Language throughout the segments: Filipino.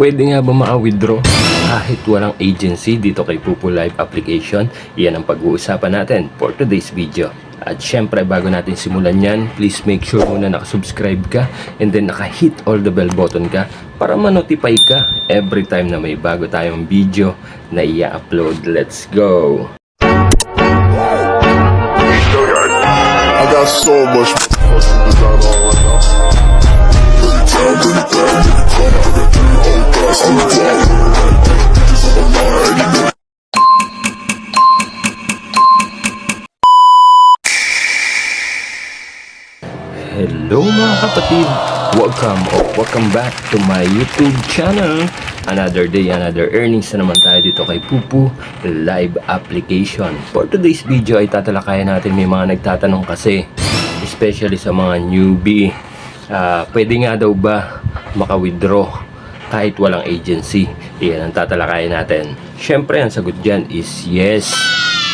Pwede nga ba maka-withdraw kahit walang agency dito kay Pupu Live application? Yan ang pag-uusapan natin for today's video. At syempre bago natin simulan yan, please make sure muna nakasubscribe ka and then naka-hit all the bell button ka para ma-notify ka every time na may bago tayong video na i-upload. Let's go! I got so much fucking design on right now. Hello mga kapatid! Welcome back to my YouTube channel. Another day, another earnings na naman tayo dito kay Pupu Live application. For today's video ay tatalakayan natin, may mga nagtatanong kasi, especially sa mga newbie, pwede nga daw ba maka-withdraw kahit walang agency? Iyan ang tatalakayan natin. Syempre ang sagot dyan is yes,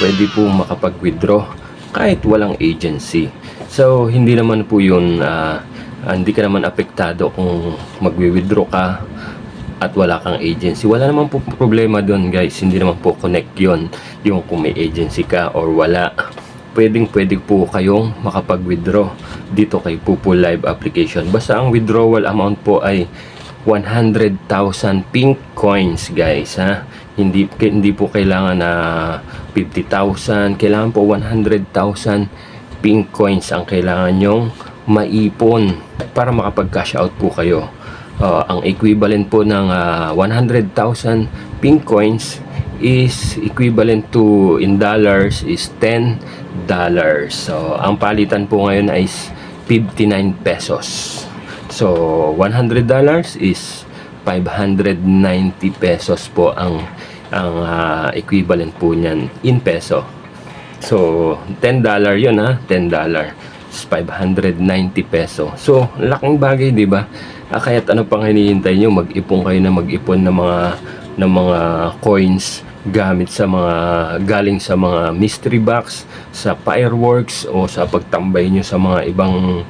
pwede po makapag-withdraw kahit walang agency. So hindi naman po yun, hindi ka naman apektado kung mag-withdraw ka at wala kang agency. Wala naman po problema doon guys, hindi naman po connect yun yung kung may agency ka or wala. Pwede po kayong makapag-withdraw dito kay Pupu Live application. Basta ang withdrawal amount po ay 100,000 pink coins guys, ha. Hindi po kailangan na 50,000, kailangan po 100,000 pink coins ang kailangan nyong maipon para makapag-cash out po kayo. Ang equivalent po ng 100,000 pink coins is equivalent to in dollars is $10. So ang palitan po ngayon ay 59 pesos. So $100 is 590 pesos po ang equivalent po niyan in peso. So $10 yun, ha, $10 is 590 peso. So laking bagay, di ba? Kaya't ano pang hinihintay nyo, mag-ipon kayo na mag-ipon ng mga coins gamit sa galing sa mga mystery box, sa fireworks, o sa pagtambay nyo sa mga ibang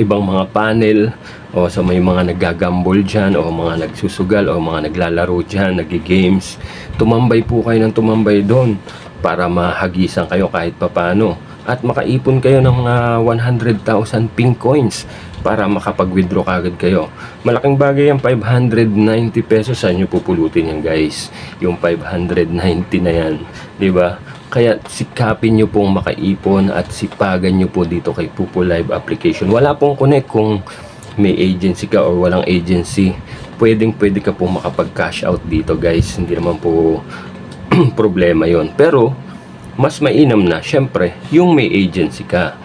mga panel, o sa may mga naggagambol dyan, o mga nagsusugal, o mga naglalaro dyan, nag-games. Tumambay po kayo ng tumambay doon para mahagisan kayo kahit papano at makaipon kayo ng 100,000 pink coins para makapag-withdraw kagad kayo. Malaking bagay yung 590 pesos. Saan nyo pupulutin yan guys? Yung 590 na yan, di ba? Kaya sikapin nyo pong makaipon at sipagan nyo po dito kay Pupu Live application. Wala pong connect kung may agency ka or walang agency. Pwede ka pong makapag-cash out dito guys. Hindi naman po problema yon. Pero mas mainam na syempre yung may agency ka,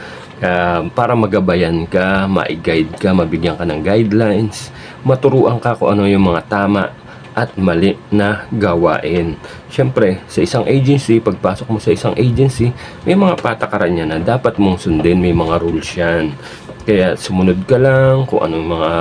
para magabayan ka, ma-guide ka, mabigyan ka ng guidelines, maturuan ka kung ano yung mga tama at mali na gawain. Syempre sa isang agency, pagpasok mo sa isang agency, may mga patakaran yan na dapat mong sundin, may mga rules yan. Kaya sumunod ka lang kung anong mga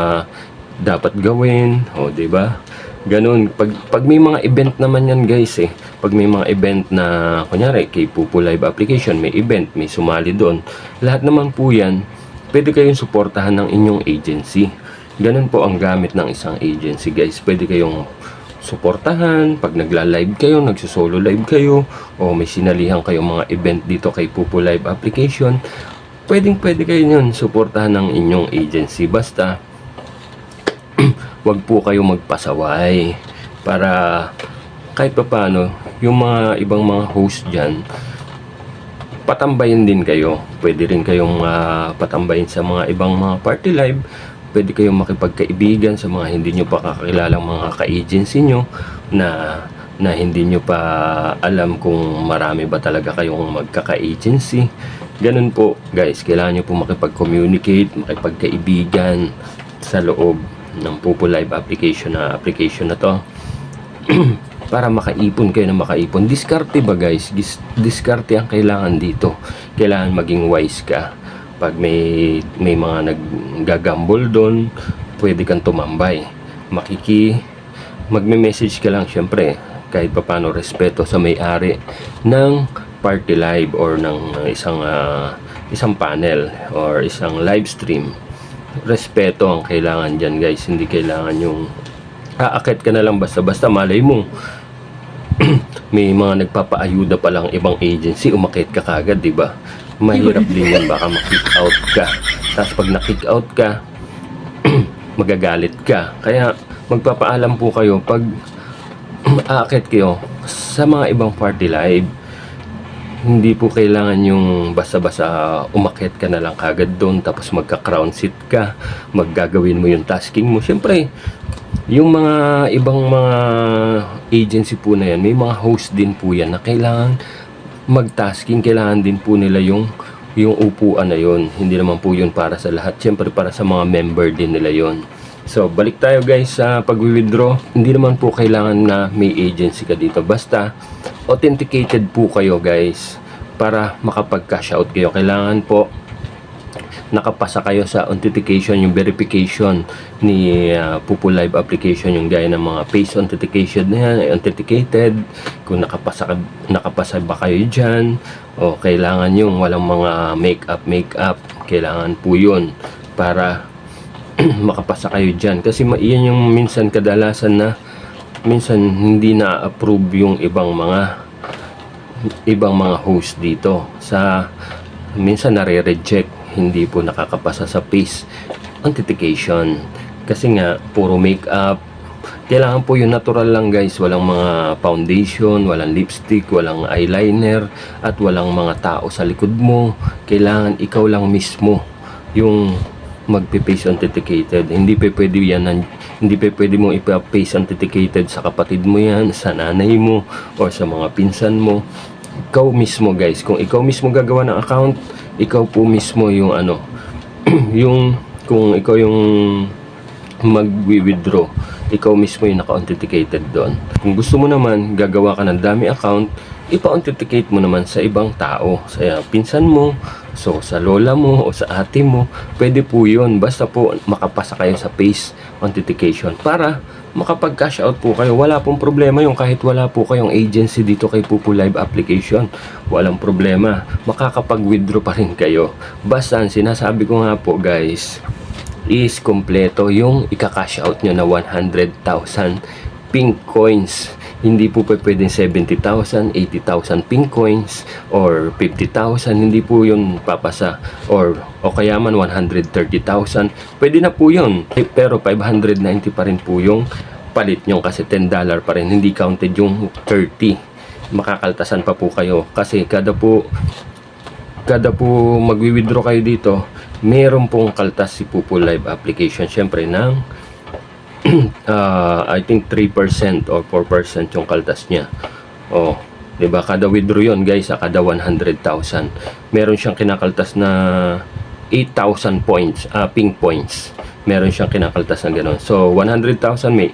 dapat gawin, o di ba? Ganun. Pag may mga event naman yan guys, pag may mga event na kunyari kay Pupu Live application, may event, may sumali doon, lahat naman po yan pwede kayong suportahan ng inyong agency. Ganun po ang gamit ng isang agency guys. Pwede kayong suportahan pag nagla-live kayo, nagsusolo live kayo, o may sinalihan kayong mga event dito kay Pupu Live application. Pwede kayo yun suportahan ng inyong agency. Basta wag po kayo magpasaway para kahit pa paano yung mga ibang mga host dyan patambayin din kayo. Pwede rin kayong patambayin sa mga ibang mga party live. Pwede kayong makipagkaibigan sa mga hindi nyo pa kakakilalang mga ka-agency nyo na hindi nyo pa alam kung marami ba talaga kayong magkaka-agency. Ganun po guys, kailangan nyo po makipag-communicate, makipagkaibigan sa loob ng Pupu Live application na to para makaipon kayo na makaipon. Diskarte ba guys? Diskarte ang kailangan dito. Kailangan maging wise ka. Pag may mga naggagambol doon, pwede kang tumambay. Magme-message ka lang syempre, kahit pa paano respeto sa may-ari ng party live or ng isang panel or isang live stream. Respeto ang kailangan dyan guys, hindi kailangan yung aakit ka na lang basta-basta, malay mo may mga nagpapaayuda pa lang ibang agency, umakit ka kagad, di ba? Mahirap din yan, baka ma-kick out ka. Tapos pag na-kick out ka, magagalit ka. Kaya magpapaalam po kayo pag aakit kayo sa mga ibang party live. Hindi po kailangan yung basta-basta umakit ka na lang kagad doon, tapos magka-crown seat ka, maggagawin mo yung tasking mo. Siyempre, yung mga ibang mga agency po na yan, may mga host din po yan na kailangan mag-tasking, kailangan din po nila yung upuan na yon. Hindi naman po yun para sa lahat, siyempre para sa mga member din nila yon. So balik tayo guys sa pag-withdraw. Hindi naman po kailangan na may agency ka dito, basta authenticated po kayo guys para makapag-cash out kayo. Kailangan po nakapasa kayo sa authentication, yung verification ni Pupu Live application, yung gaya ng mga face authentication na yan, ay authenticated. Kung nakapasa ba kayo dyan, o kailangan yung walang mga makeup, kailangan po yun para makapasa kayo dyan. Kasi yan yung minsan kadalasan na minsan hindi na-approve yung ibang mga host dito, sa minsan nare-reject, hindi po nakakapasa sa face authentication kasi nga puro makeup. Kailangan po yung natural lang guys, walang mga foundation, walang lipstick, walang eyeliner, at walang mga tao sa likod mo. Kailangan ikaw lang mismo yung magpe-face authenticated. Hindi pa pwede yan, hindi pa pwede mo ipa-face authenticated sa kapatid mo yan, sa nanay mo, o sa mga pinsan mo. Ikaw mismo guys, kung ikaw mismo gagawa ng account, ikaw po mismo yung kung ikaw yung mag-withdraw, ikaw mismo yung naka-authenticated doon. Kung gusto mo naman gagawa ka ng dami account, ipa-authenticate mo naman sa ibang tao, sa pinsan mo, so sa lola mo o sa ate mo, pwede po yun, basta po makapasa kayo sa face authentication para makapag-cash out po kayo. Wala pong problema yung kahit wala po kayong agency dito kay Pupu Live application. Walang problema, makakapag-withdraw pa rin kayo. Basta ang sinasabi ko nga po guys is kompleto yung ika-cash out nyo na 100,000 pink coins. Hindi po pwedeng 70,000, 80,000 pink coins or 50,000, hindi po yun papasa, o kaya man 130,000, pwede na po yun, pero 590 pa rin po yung palit nyo kasi $10 pa rin, hindi counted yung 30. Makakaltasan pa po kayo kasi kada po magwi-withdraw kayo dito, meron pong kaltas si Pupu Live application, syempre ng I think 3% or 4% yung kaltas niya. Oh, 'di ba? Kada withdraw 'yon, guys, kada 100,000. Meron siyang kinakaltas na 8,000 points, pink points. Meron siyang kinakaltas na gano'n. So 100,000 may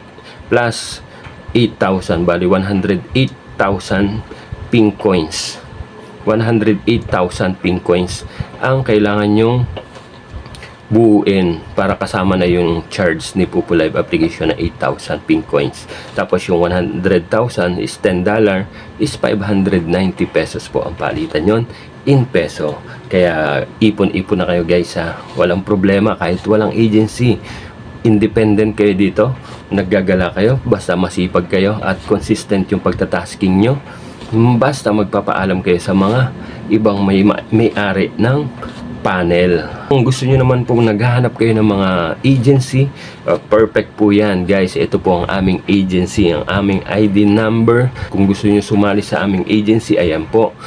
plus 8,000, bali 108,000 pink coins. 108,000 pink coins ang kailangan yung buuin para kasama na yung charge ni Pupu Live application na 8,000 pink coins. Tapos yung 100,000 is $10, is 590 pesos po ang palitan yon in peso. Kaya ipon-ipon na kayo guys ha. Walang problema kahit walang agency. Independent kayo dito, naggagala kayo, basta masipag kayo at consistent yung pagtatasking nyo. Basta magpapaalam kayo sa mga ibang may-ari ng panel. Kung gusto nyo naman pong naghahanap kayo ng mga agency, perfect po yan guys. Ito po ang aming agency, ang aming ID number. Kung gusto nyo sumali sa aming agency, ayan po,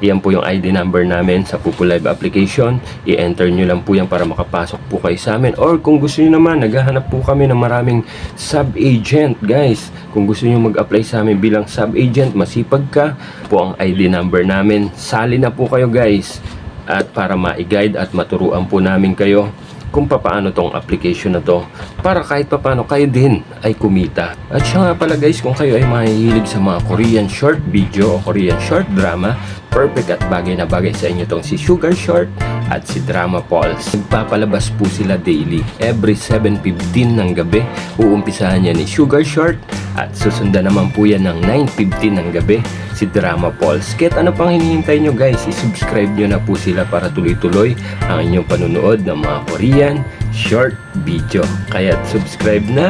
yan po yung ID number namin sa Pupu Live application. I-enter nyo lang po yan para makapasok po kayo sa amin. Or kung gusto nyo naman, naghahanap po kami ng maraming sub-agent guys. Kung gusto nyo mag-apply sa amin bilang sub-agent, masipag ka, po ang ID number namin. Sali na po kayo guys. At para ma-guide at maturuan po namin kayo kung paano tong application na to, para kahit paano kayo din ay kumita. At siya nga pala guys, kung kayo ay mahihilig sa mga Korean short video o Korean short drama, perfect at bagay na bagay sa inyo tong si Sugar Short at si Drama Pulse. Nagpapalabas po sila daily, every 7:15 ng gabi. Uumpisahan niya ni Sugar Short at susundan naman po yan ng 9:15 ng gabi si Drama Pulse. Kahit ano pang hinihintay nyo guys, i-subscribe nyo na po sila para tuloy-tuloy ang inyong panunood ng mga Korean short video. Kaya subscribe na!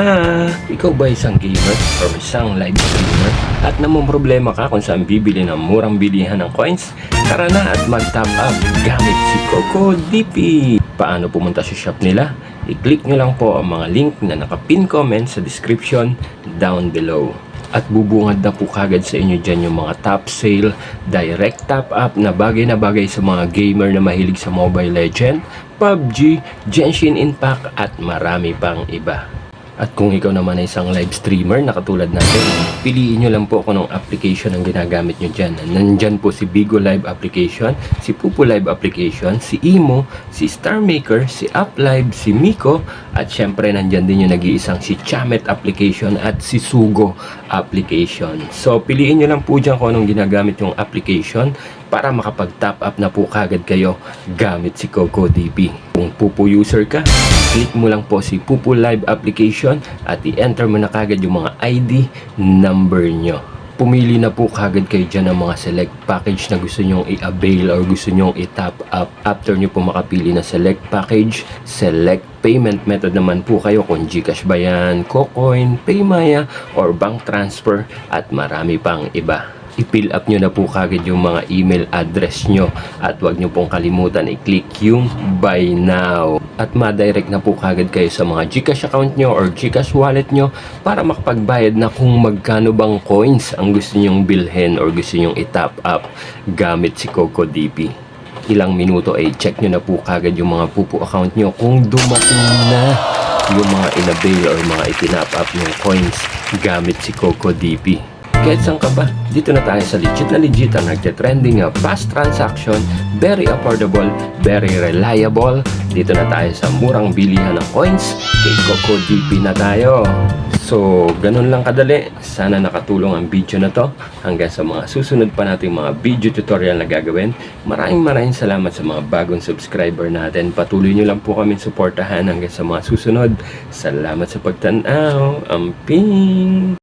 Ikaw ba isang gamer or isang live streamer at namumroblema ka kung saan bibili ng murang bilihan ng coins? Tara na at mag-top up gamit si CocoDP. Paano pumunta sa shop nila? I-click nyo lang po ang mga link na nakapin comment sa description down below. At bubungad na po kagad sa inyo dyan yung mga top sale, direct top up na bagay sa mga gamer na mahilig sa Mobile Legend, PUBG, Genshin Impact at marami pang iba. At kung ikaw naman ay isang live streamer na katulad natin, piliin nyo lang po kung anong application ang ginagamit nyo dyan. Nandyan po si Bigo Live application, si Pupu Live application, si Imo, si StarMaker, si UpLive, si Miko, at syempre nandyan din yung nag-iisang si Chamet application at si Sugo application. So piliin nyo lang po dyan kung anong ginagamit yung application para makapag-top up na po kagad kayo gamit si CocoDP. Kung Pupu user ka, click mo lang po si Pupu Live application at i-enter mo na kagad yung mga ID number nyo. Pumili na po kagad kayo dyan ng mga select package na gusto nyong i-avail or gusto nyong i-top up. After nyo po makapili na select package, select payment method naman po kayo kung GCash ba yan, Cocoin, Paymaya, or bank transfer at marami pang iba. I-fill up nyo na po kagad yung mga email address nyo at wag nyo pong kalimutan i-click yung buy now at ma-direct na po kagad kayo sa mga GCash account nyo or GCash wallet nyo para makapagbayad na kung magkano bang coins ang gusto nyong bilhin or gusto nyong i-top up gamit si CocoDP. Ilang minuto ay check nyo na po kagad yung mga Pupu account nyo kung dumating na yung mga in-avail or mga itinop up yung coins gamit si CocoDP. Kahit saan ka ba? Dito na tayo sa legit ang nagte-trending fast transaction, very affordable, very reliable. Dito na tayo sa murang bilihan ng coins, kay CocoDP na tayo. So, ganun lang kadali. Sana nakatulong ang video na to. Hanggang sa mga susunod pa nating mga video tutorial na gagawin. Maraming salamat sa mga bagong subscriber natin. Patuloy nyo lang po kami suportahan hanggang sa mga susunod. Salamat sa pagtanaw. Amping!